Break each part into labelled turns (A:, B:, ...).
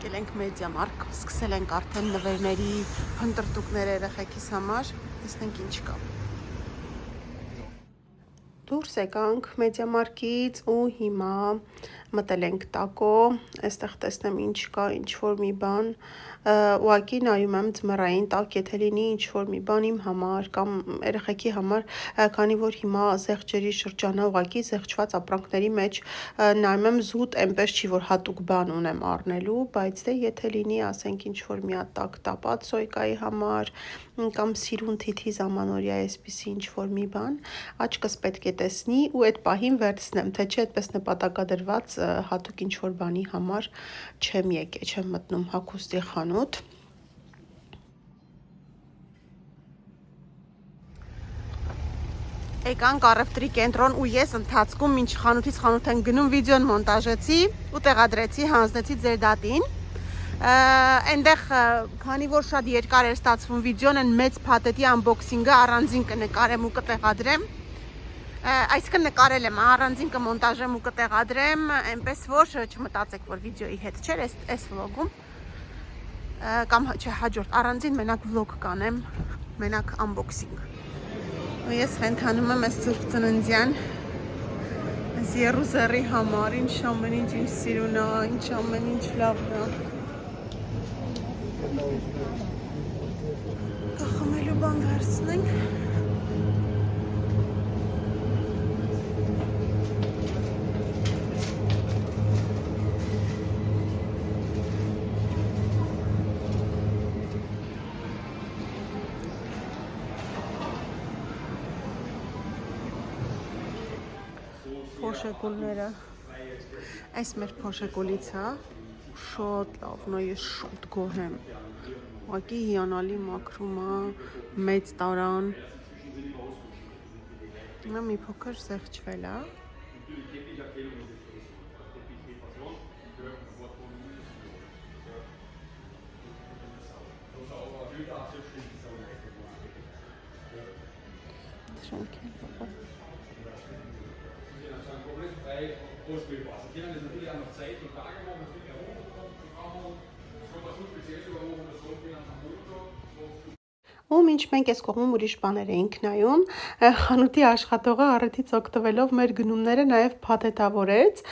A: Եկել ենք մեդիամարկ, սկսել ենք արդեն նվերների փնտրտուքներ երեխեքիս համար, տեսնենք ինչ կա։ Դուրս եկանք մեդիամարկից ու հիմա մտել ենք տակո, այստեղ տեսնեմ ինչ կա, ինչ-որ մի բան, ուղղակի նայում եմ ձմեռային տակ, եթե լինի ինչ-որ մի բան իմ համար կամ երեխեքի համար, քանի որ հիմա զեղչերի շրջանը ուղղակի զեղչված ապրանքների մեջ նայում եմ զուտ, այնպես չի, որ հատուկ բան ունեմ առնելու, բայց դե եթե լինի, ասենք ինչ-որ մի հատ տակ տապած սոյկայի համար կամ սիրուն թիթի զամանորյա այսպիսի ինչ-որ մի բան, աչքս պետք է տեսնի ու այդ պահին վերցնեմ, թե չէ այդպես նպատակադրված հատուկ ինչ-որ բանի համար չեմ եկել, չեմ մտնում հագուստի խանութ։ Եկանք առևտրի կենտրոն ու ես ընթացքում ինչ խանութից խանութ են գնում վիդեոն մոնտաժեցի ու տեղադրեցի, հանձնեցի ձեր դատին։ Այնտեղ քանի որ շատ երկար էր ստացվում վիդեոն, այն մեծ փաթեթի անբոքսինգը առանձին կնկարեմ ու կտեղադրեմ։ Այսինքն նկարել եմ, առանձին կմոնտաժեմ ու կտեղադրեմ, այնպես որ չմտածեք, որ վիդեոյի հետ չէր այս վլոգում, կամ չէ հաջորդ առանձին մենակ վլոգ կանեմ, մենակ անբոքսինգ։ Ու ես խենթանում եմ այս ծուրկ ծննդյան, այս երուզերի համար, ինչ ամեն ինչ սիրուն է, ինչ ամեն ինչ լավն է։ Կախմելու բան վերցնենք։ Փոշեկուլները, այս մեր փոշեկուլից է, շատ լավն է, ես շատ գոհ եմ, ուղղակի հիանալի մաքրում է, մեծ տարան, հիմա մի փոքր զեղչվել է,
B: Ausbildbar. Die haben natürlich auch noch Zeit und Tage, wo man es nicht herunterkommt, so was so speziell sogar, wo man das so viel am Motor.
A: ու մինչ մենք այս կողմում ուրիշ բաներ էինք նայում, խանութի աշխատողը առիթից օգտվելով մեր գնումները նաև փաթեթավորեց,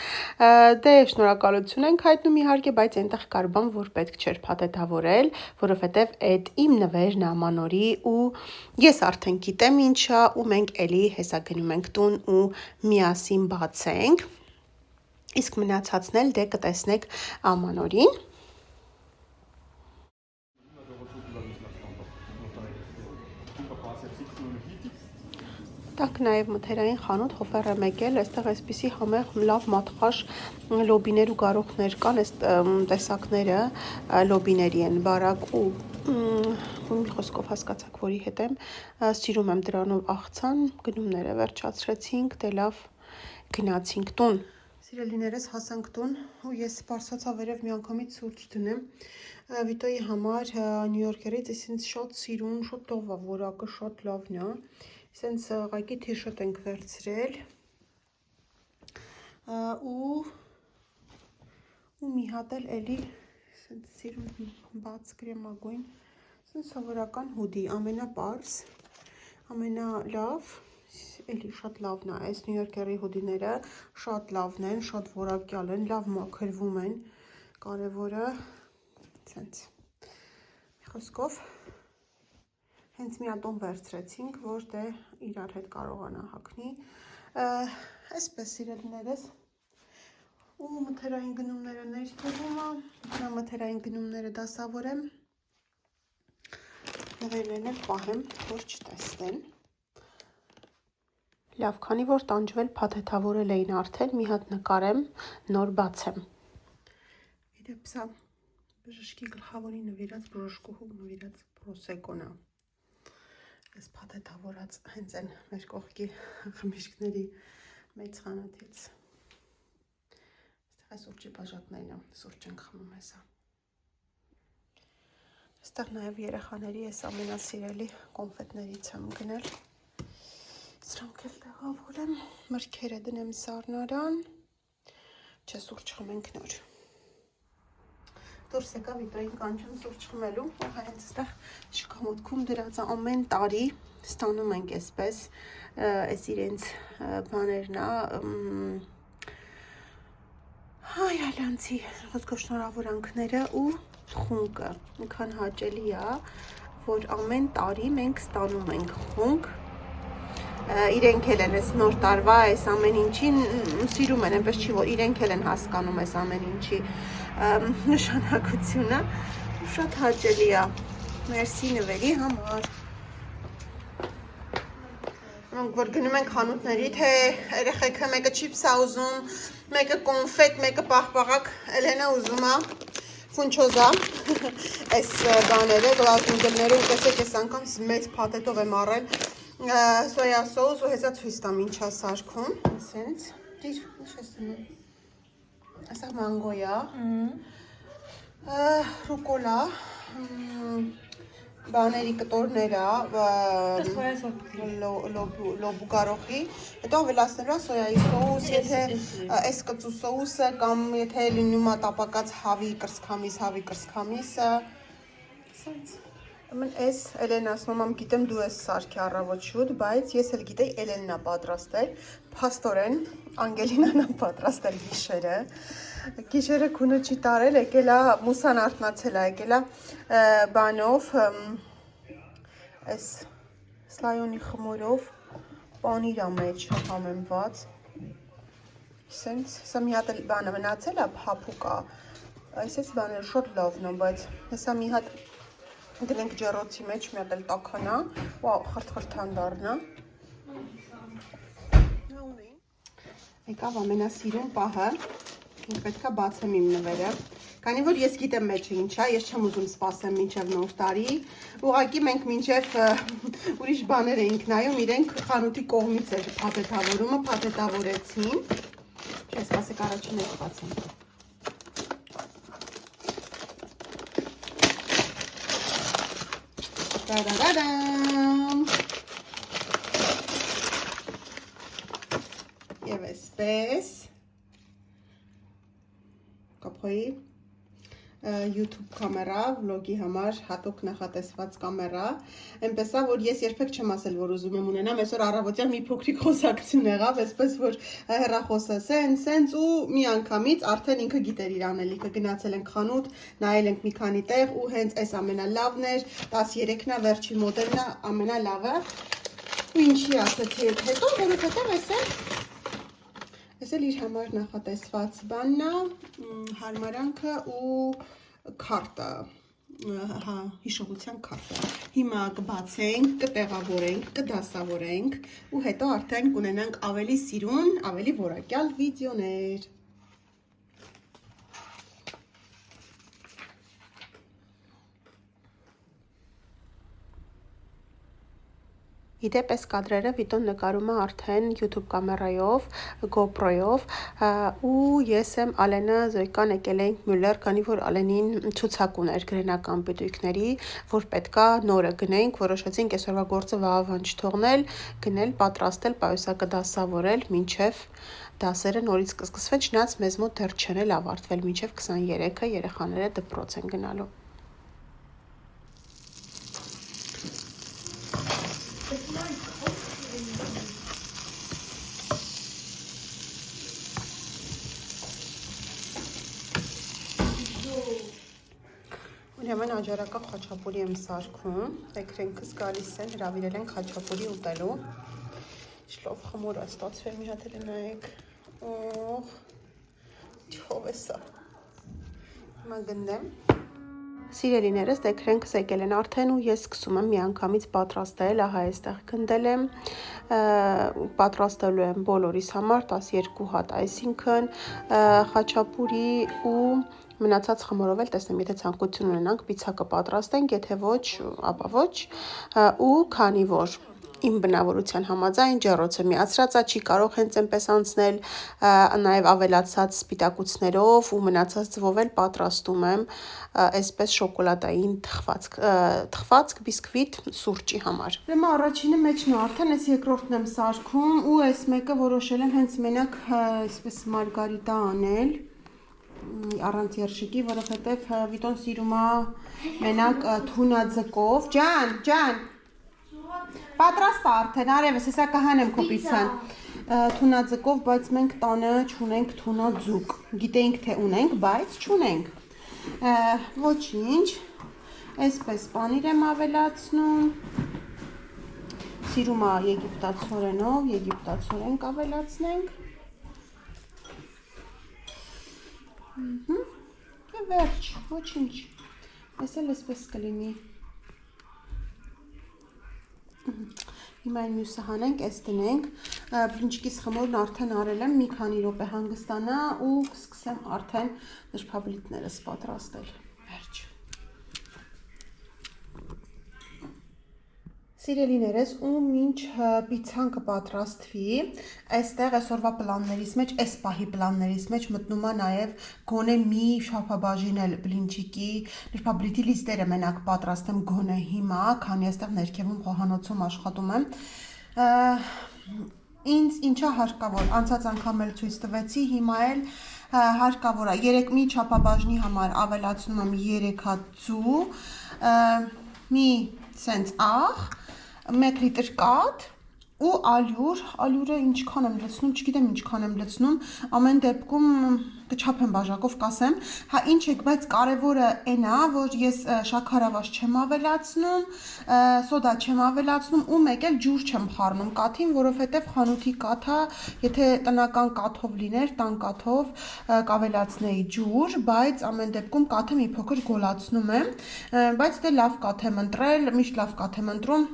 A: դե շնորհակալություն ենք հայտնում իհարկե, բայց այնտեղ կար բան, որ պետք չէր փաթեթավորել, որովհետև այդ իմ նվերն է Մանորի ու ես արդեն գիտեմ ինչա ու մենք էլի հեսա գնում ենք տուն ու միասին բացենք, իսկ մնացածն էլ դե կտեսնեք Մանորին։ Տակ նաև մթերային խանութ հոֆեր եմ եկել, այստեղ այսպիսի համեղ լավ մատխաշ լոբիներ ու գարոխներ կան, այս տեսակները լոբիների են բարակ ու մի խոսքով հասկացաք, որի հետ եմ, սիրում եմ դրանով աղցան, գնումները վերջացրեցինք, դե լավ գնացինք տուն։ Սիրելիներս հասանք տուն ու ես սպարսացա վերև մի անգամից սուրճ դնեմ, Վիտոյի համար Նյու Յորքերից, ես ինձ շատ սիրուն, շատ լավ է, որակը շատ լավն է, սենց ղայքի թիշոտ ենք վերցրել ու մի հատ էլ էլի սենց սիրուն բաց կրեմագույն, սենց սովորական հուդի, ամենապարս, ամենալավ, էլի շատ լավն է, այս Նյու Յորքերի հուդիները շատ լավն են, շատ որակյալ են, լավ մաքրվում են, կարևորը, սենց, մի խոսքով, հենց մի ատոմ վերցրեցինք, որ դե իրար հետ կարողանա հագնի, այսպես սիրելիներս, ու մթերային գնումները ներքևում է, մթերային գնումները դասավորեմ, նվերներն էլ պահեմ, որ չտեսնեն, լավ, քանի որ տանջվել փաթեթավորել էին արդեն, մի հատ նկարեմ, նոր բացեմ, իրեպ սա բժշկի գլխավորի նվիրած բժշկուհու նվիրած պրոսեկոն է, այս փաթեթավորած հենց են մեր կողքի խմիչքների մեծ խանութից, այստեղ սուրճի բաժակներն եմ, սուրճ ենք խմում հեսա, այստեղ նաև երեխաների ես ամենասիրելի կոնֆետներից եմ գնել, սրանք էլ տեղավորեմ, մրգերը դնեմ սառնարան, չէ սուրճ խմենք նոր, դուրս եկա Վիկտորին կանչում սուրճ խմելու, ու հենց այստեղ շքամուտքում դրած ամեն տարի ստանում ենք այսպես, այս իրենց բաներն է, հայ ալյանցի խոսքով շնորհավորանքները ու խունկը, ինքան հաճելի է, որ ամեն տարի մենք ստանում ենք խունկ, իրենք էլ են այս նոր տարվա այս ամեն ինչին սիրում են, այնպես չի, որ իրենք էլ են հասկանում այս ամեն ինչի նշանակությունը, շատ հաճելի է, մերսի նվերի համար։ Մենք որ գնում ենք խանութների, թե երեխեքը մեկը չիփս է ուզում, մեկը կոնֆետ, մեկը պաղպաղակ, Էլենը ուզում է ֆունչոզա, այս բաները, գլազնուդելները, ու տեսեք այս անգամ մեծ փաթեթով եմ առել սոյա սոուս ու հեսա ցույց տամ ինչա սարքում, ասենց, դիր, ինչ ես դնում, ասա մանգոյա, ռուկոլա, բաների կտորները, լոբուգարոխի, հետո ավելացնելու սոյայի սոուս, եթե այս կծու սոուսը կամ եթե լինում է տապակած հավի կրսքամիսը, Ես Էլեն ասում եմ, գիտեմ դու ես սարքի առավոտ շուտ, բայց ես էլ գիտեի Էլենն է պատրաստել, փաստորեն Անգելինան է պատրաստել գիշերը քունը չի տարել, եկել է մուսան արթնացել է, եկել է բանով, այս սլայոնի խմորով, պանիր է մեջ համեմված, սա մի հատ բանը մնացել է, փափուկ է, այս բաները շատ լավն է, բայց հեսա մի հատ դնենք ջեռոցի մեջ, մի հատ էլ տաքանա, ու խրթխրթան դառնա։ Եկավ ամենասիրուն պահը, ինձ պետք է բացեմ իմ նվերը, քանի որ ես գիտեմ մեջը ինչ է, ես չեմ ուզում սպասեմ մինչև նոր տարի, ուղղակի մենք մինչև ուրիշ բաներ էինք նայում, իրենք խանութի կողմից էր փաթեթավորումը, փաթեթավորեցին, չես սպասեք առաջին ես բացեմ։ Տա-դա-դա-դամ, և այսպես, կապխոյի YouTube կամերա, վլոգի համար հատուկ նախատեսված կամերա, այնպես է, որ ես երբեք չեմ ասել, որ ուզում եմ ունենամ, այսօր առավոտյան մի փոքրիկ խոսակցություն եղավ, այսպես որ հեռախոսը սենց ու մի անգամից արդեն ինքը գիտեր իր անելիքը, գնացել ենք խանութ, նայել ենք մի քանի տեղ ու հենց այս ամենալավն էր, 13-ն է, վերջին մոդելն է, ամենալավը, ու ինչի ասեցի հետո, որովհետև Ես էլ իր համար նախատեսված բանն է, հարմարանքը ու քարտը, հիշողության քարտը։ Հիմա կբացենք, կտեղավորենք, կդասավորենք ու հետո արդեն կունենանք ավելի սիրուն, ավելի որակյալ վիդեոներ։ Իդեպ այս կադրերը Վիտոն նկարում է արդեն YouTube կամերայով, GoPro-ով ու ես եմ Ալենը Զոյկան եկել ենք Մյուլլեր, քանի որ Ալենին ցուցակ ուներ գրենական բյուջեների, որ պետքա նորը գնենք, որոշեցինք այսօրվա գործը վաղավան չթողնել, գնել, պատրաստել, պայուսակը դասավորել, մինչև դասերը նորից կսկսվեն, չնայած մեզ մոտ դեռ չեն էլ ավարտվել, մինչև 23-ը երեխաները դպրոց են գնալու։ Ուրեմն աջարակա խաչապուրի եմ սարքում, էկրենքս գալիս են, հրավիրել են խաչապուրի ուտելու, շլով խմոր է ստացվել, մի հատ էլ նայեք, չով է սա, հիմա գնդեմ, Սիրելիներս, էկրենքս եկել են արդեն ու ես սկսում եմ միանգամից պատրաստել, ահա այստեղ գնդել եմ, պատրաստելու եմ բոլորիս համար 12 հատ, այսինքն խաչապուրի ու մնացած խմորով էլ տեսնեմ, եթե ցանկություն ունենանք, պիցա կպատրաստենք, եթե ոչ, ապա ոչ, ու քանի որ իմ բնավորության համաձայն ջեռոցը միացրած է, չի կարող հենց այնպես անցնել, նաև ավելացած սպիտակուցներով ու մնացած ձվով էլ պատրաստում եմ այսպես շոկոլադային թխվածք բիսկվիտ սուրճի համար։ Ուրեմն առաջինը մեջն է արդեն, այս երկրորդն եմ սարքում ու այս մեկը որոշել եմ հենց մենակ այսպես մարգարիտա անել։ առանց երշիկի, որովհետև Վիտոն սիրում է մենակ թունաձկով։ Ջան, պատրաստ է արդեն, արևս, հեսա կհանեմ քո պիցցան։ Թունաձկով, բայց մենք տանը չունենք թունաձուկ։ Գիտեինք, թե ունենք, բայց չունենք։ Ոչինչ, այսպես պանիր եմ ավելացնում։ Սիրում է եգիպտացորենով, եգիպտացորեն կավելացնենք։ Վերջ, ոչինչ, ես էլ այսպես կլինի։ Հիմա այն մյուսը հանենք, այս տնենք, բլինչիկիս խմորն արդեն արել եմ, մի քանի րոպե հանգստանա ու կսկսեմ արդեն նշփաբլիթներս պատրաստել, վերջ։ Սիրելիներս, ու մինչ պիցցան կպատրաստվի, այստեղ այսօրվա պլաններից մեջ, այս պահի պլաններից մեջ մտնում է նաև գոնե մի շափաբաժին էլ բլինչիկի, նշփաբլիթի լիստերը մենակ պատրաստեմ գոնե հիմա, քանի այստեղ ներքևում խոհանոցում աշխատում եմ։ Ինձ ինչա հարկավոր, անցած անգամ էլ ցույց տվեցի, հիմա էլ հարկավոր է, մի շափաբաժնի համար ավելացնում եմ 3 հատ ձու, մի սենց աղ, 1 լիտր կաթ ու ալյուրը ինչքան եմ լցնում, չգիտեմ ինչքան եմ լցնում, ամեն դեպքում կչափեմ բաժակով կասեմ, հա ինչ եք, բայց կարևորը այն է, որ ես շաքարավազ չեմ ավելացնում, սոդա չեմ ավելացնում ու մեկ էլ ջուր չեմ խառնում կաթին, որովհետև խանութի կաթը, եթե տնական կաթով լիներ, տան կաթով կավելացնեի ջուր, բայց ամեն դեպքում կաթը մի փոքր գոլացնում եմ, բայց դե լավ կաթ եմ ընտրել, միշտ լավ կաթ եմ ընտրում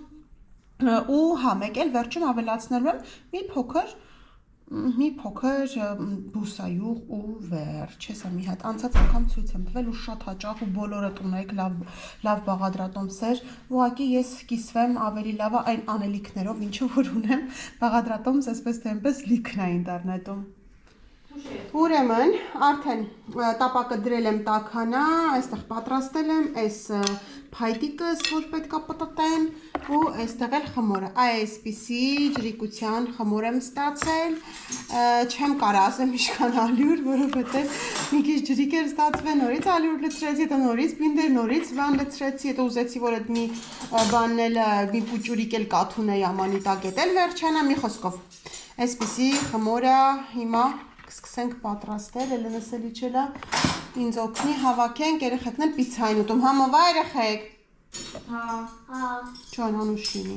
A: ու հա մեկ էլ վերջում ավելացնելու եմ մի փոքր բուսայուղ ու վերջ, հեսա մի հատ անցած անգամ ցույց եմ տվել ու շատ հաճախ ու բոլորը ունեք լավ բաղադրատոմսեր, ուղղակի ես կիսվեմ ավելի լավը այն անելիքներով, ինչը որ ունեմ, բաղադրատոմս այսպես թե այնպես լիքն է ինտերնետում։ Ուրեմն, արդեն տապակը դրել եմ տաքանա, այստեղ պատրաստել եմ այս փայտիկս, որ պետք է պտտեմ ու այստեղ էլ խմորը, այսպիսի ջրիկության խմոր եմ ստացել, չեմ կարա ասեմ իշքան ալյուր, որովհետև մի քիչ ջրիկ էր ստացվել, նորից ալյուր լցրեցի, հետո նորից բինդեր, նորից բան լցրեցի, հետո ուզեցի, որ այդ մի բանն էլ, մի պուճուրիկ էլ կաթուն է ամանի տակ էլ վերջանա, մի խոսքով, այսպիսի խմորը հիմա կսկսենք պատրաստել, Էլենս էլ իջելա ինձ օգնի, հավաքենք, երեխեքն էլ պիցցա են ուտում, համովա երեխեք։ Ջան հանուշ լինի։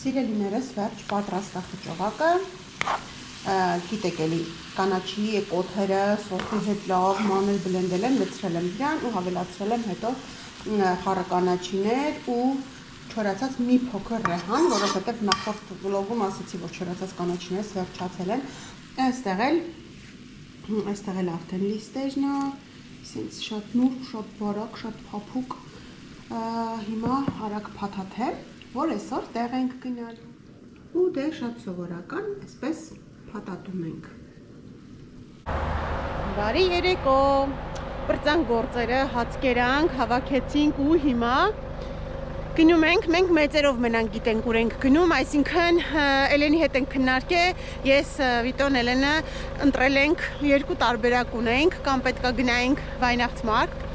A: Սիրելիներս վերջ պատրաստա խճողակը, գիտեք էլի կանաչի կոթերը, սոխի հետ լավ մանել բլենդել եմ, լցրել եմ դրան ու հավելացրել եմ հետո խառը կանաչիներ ու չորացած մի փոքր ռեհան, որովհետև նախորդ վլոգում ասացի, որ չորացած կանաչիներս վերջացել են, այստեղ էլ արդեն լիստերն է, սենց շատ նուրբ, շատ բարակ, շատ փափուկ, հիմա արագ փաթաթեմ, որ այսօր տեղ ենք գնալու, ու դե շատ սովորական, այսպես փաթաթում ենք։ Բարի երեկո, բրծանք գործերը, հաց կերանք, հավաքեցինք ու հիմա գնում ենք, մենք մեծերով մենակ գիտենք ուր ենք գնում, այսինքն Էլենի հետ ենք քննարկել, ես Վիտոն Էլենը ընտրել ենք 2 տարբերակ ունենք, կամ պետքա գնայինք Վայնախցմարկ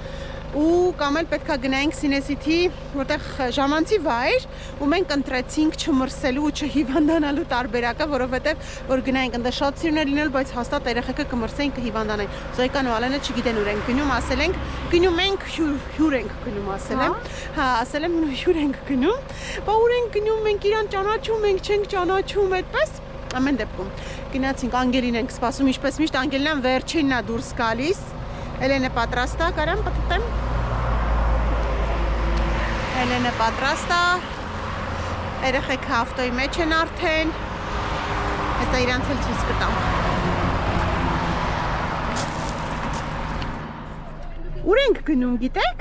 A: ու կամ էլ պետքա գնայինք Սինեսիթի, որտեղ ժամանցի վայր, ու մենք ընտրեցինք չմրսելու ու չհիվանդանալու տարբերակը, որովհետև որ գնայինք ընդ շատ սիրուն լինել, բայց հաստատ երեխեքը կմրսեին, կհիվանդանային։ Զոյկան ու Ալենը չգիտեն ուր ենք գնում, ասել ենք, գնում ենք հյուր ենք գնում, ասել եմ։ Հա, ասել եմ հյուր ենք գնում, բա ուր ենք գնում, մենք իրան ճանաչում ենք, չենք ճանաչում, այդպես ամեն դեպքում գնացինք, Անգելին ենք սպասում, ինչպես միշտ Անգելինան վերջինն է դուրս գալիս, Էլենը պատրաստ է, կարամ պտտեմ։ Էլենը պատրաստ է, երեխեքը ավտոյի մեջ են արդեն, հեսա իրանց էլ ցույց կտամ։ Ուր ենք գնում, գիտեք։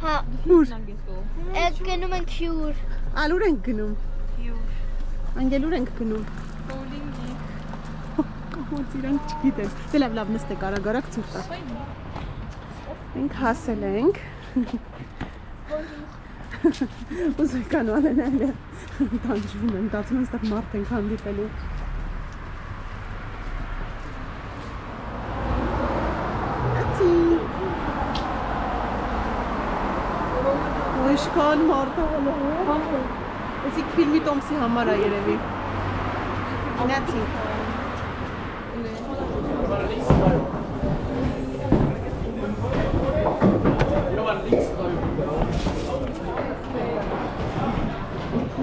C: Հա,
A: ուր։
C: գնում ենք հյուր։
A: Ալ ուր ենք գնում։
C: Հյուր։
A: Անգել ուր ենք գնում։
C: Բոուլինգի։
A: Ոնց իրանք չգիտեն։ Դե լավ նստեք արագ ցույց տա։ Մենք հասել ենք։ Ուզեկան Ալենը տանջվում են, դասում են ստեղ մարդ ենք հանդիպելու։ Աշկան մարդաղալը Էսիք ֆիլմի տոմսի համար է երևի Ինացի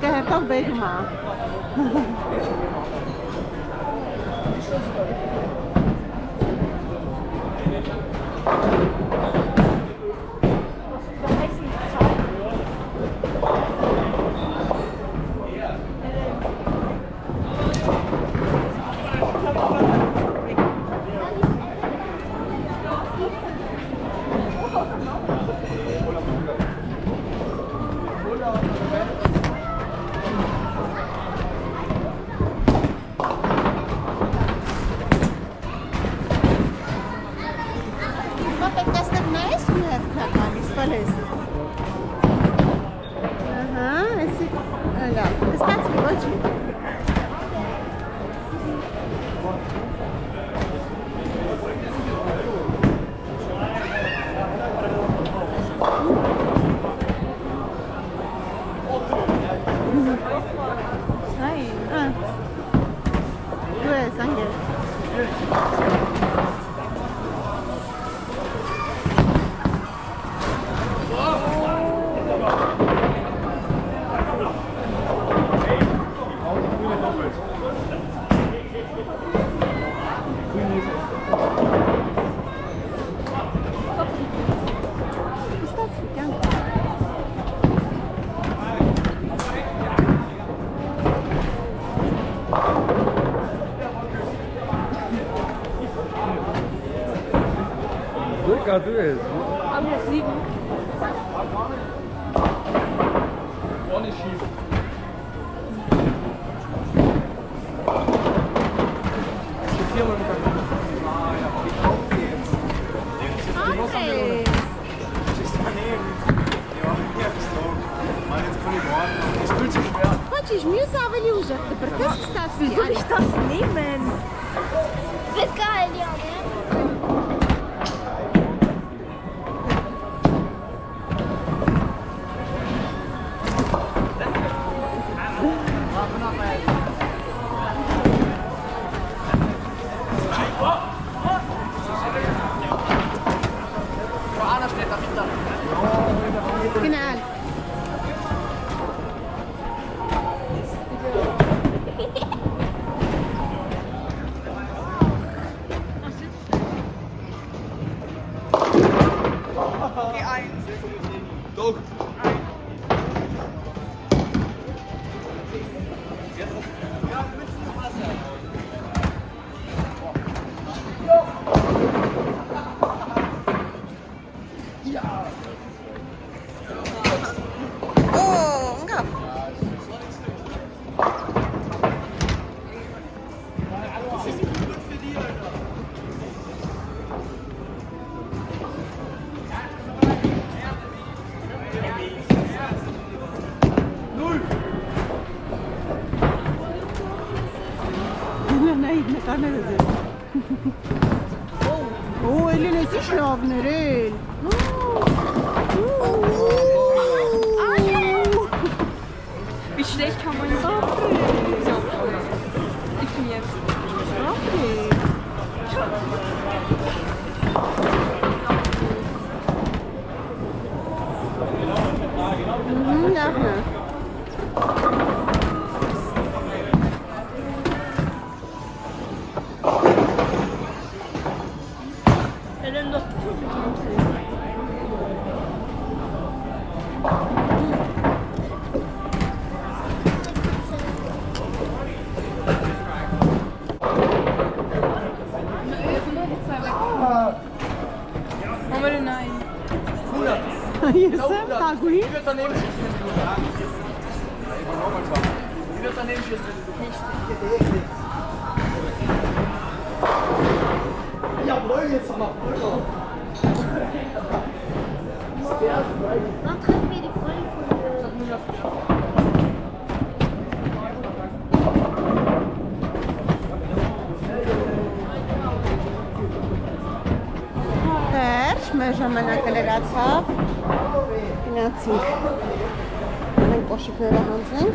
A: Գա հերտավ բերում է
D: Lecker, du es.
C: Aber jetzt 7.
B: Ohne Schieben.
A: Хочешь, мне завали уже. Ты протез стать?
C: Wieso soll ich das nehmen? Wird geil, ja, ne?
A: Genau.
B: Doch.
A: Oh, enggak. Nein, gar nicht. Oh, Elena, es ist schlafen, Elena.
C: Wie schlecht kann man sagen? Ich bin jetzt.
A: Okay. Ja, ne.
C: Aber nein.
A: Jestem, tak,
B: Die wird daneben schießen, wenn du da bist. Die wird daneben schießen, wenn du nicht. Jawohl, jetzt haben wir Vollgas.
C: Wann treffen wir die Freunde von der...
A: Ver. մեր ժամանակը լրացավ։ Գնացինք։ Մենք կոշիկները հանձնենք։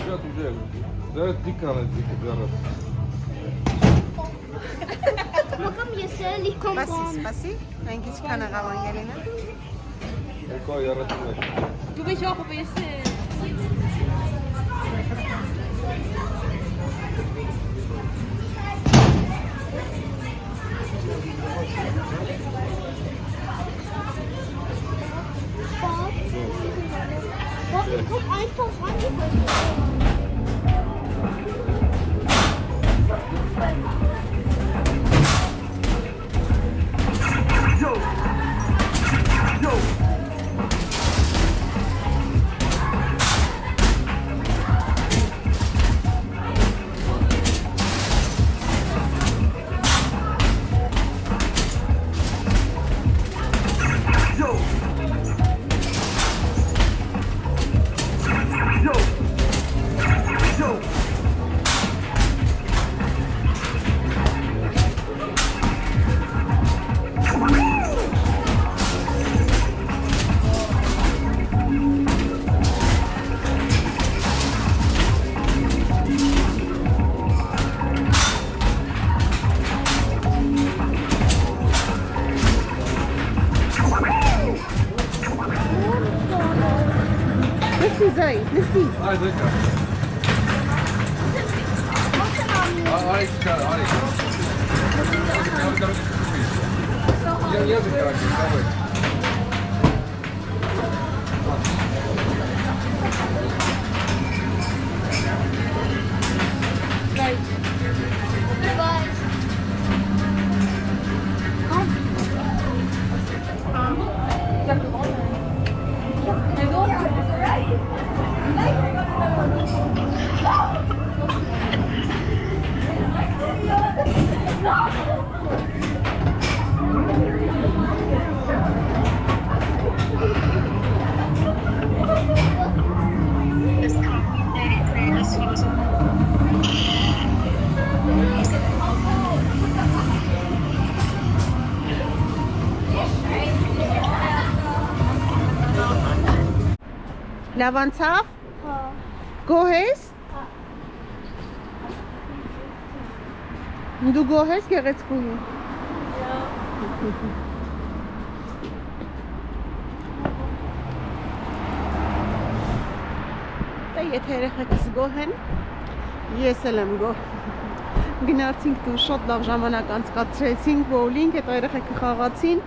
D: Շատ ուժեղ։ Դա դիկան է դիկը դառը։
C: Макам եսել их կոմպոն։
A: Սպասի, մենք ինչքան աղավ Անգելինա։
D: Եկա երացում եք։
C: Դու բեժ ախով եսել։ Wacht, komm einfach ran.
A: Նստի։
D: Այ դեկա։ Արի չկա, արի։ Я закараю, давай.
A: Լավ անցավ։ Գոհ ես։ Դու գոհ ես գեղեցկուհի։ Դա եթե երեխեքս գոհ են, ես էլ եմ գոհ։ Գնացինք դու շատ լավ ժամանակ անցկացրեցինք, բոուլինգ, հետո երեխեքը խաղացին։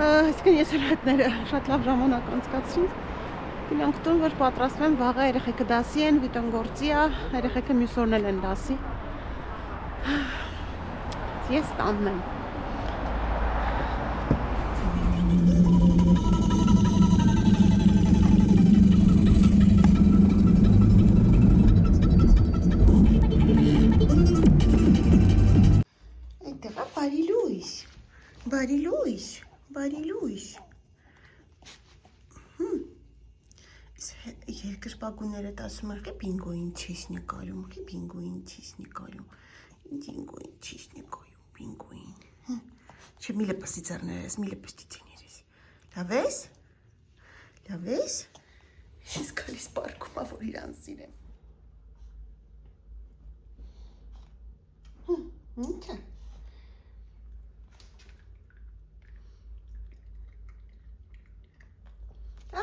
A: Այսինքն ես էլ հետները շատ լավ ժամանակ անցկացրինք։ Գնանք տուն, որ պատրաստվեմ, վաղը երեխեքը դասի են, վիտոն գործի է, երեխեքը մյուս օրն էլ են դասի։ Ես տանն եմ։ Այդտեղ է բարի լույս։ Երկրպագուները ասում են, բինգոին չես նկարում, բինգոին չես նկարում, բինգոին։ Չէ, մի լպստի ձեռներես, մի լպստի ձեներես։ Լավ ես։ Ես գալիս պարկում ա, որ իրան սիրեմ։ Ինչ է։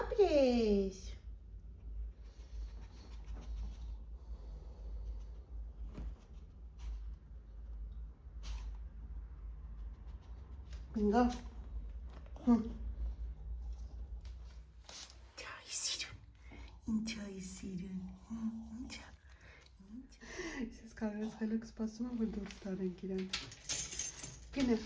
A: Ապրես։ Բինգա։ Ինչ այ սիրուն։ Ես կարող ես խելոք սպասում եմ, որ դուրս տարենք իրան։ Գնեմ։